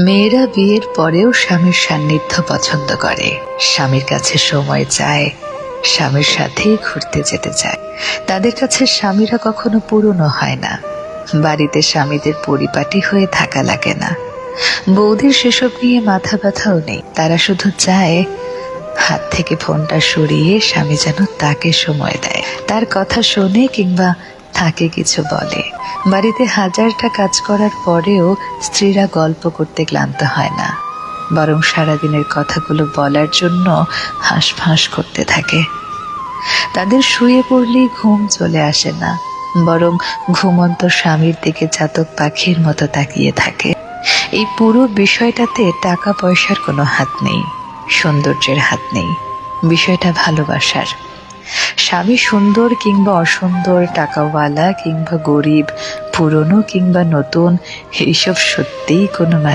মেয়েরা বিয়ের পরেও স্বামীর সান্নিধ্য পছন্দ করে, স্বামীর কাছে সময় চায়, স্বামীর সাথেই ঘুরতে যেতে চায়। তাদের কাছে স্বামীরা কখনো পুরনো হয় না, বাড়িতে স্বামীদের পরিপাটি হয়ে থাকা লাগে না। বৌদির সেসব নিয়ে মাথা ব্যথাও নেই, তারা শুধু চায় হাত থেকে ফোনটা সরিয়ে স্বামী যেন তাকে সময় দেয়, তার কথা শোনে কিংবা তাকে কিছু বলে। বাড়িতে হাজারটা কাজ করার পরেও স্ত্রীরা গল্প করতে ক্লান্ত হয় না, বরং সারাদিনের কথাগুলো বলার জন্য হাঁসফাঁস করতে থাকে। তাদের শুয়ে পড়লেই ঘুম চলে আসে না, বরং ঘুমন্ত স্বামীর দিকে চাতক পাখির মতো তাকিয়ে থাকে। এই পুরো বিষয়টাতে টাকা পয়সার কোনো হাত নেই, সৌন্দর্যের হাত নেই, বিষয়টা ভালোবাসার। স্বামী সুন্দর কিংবা অসুন্দর, টাকাওয়ালা কিংবা গরিব, পুরনো কিংবা নতুন, এইসব সত্যিই কোনো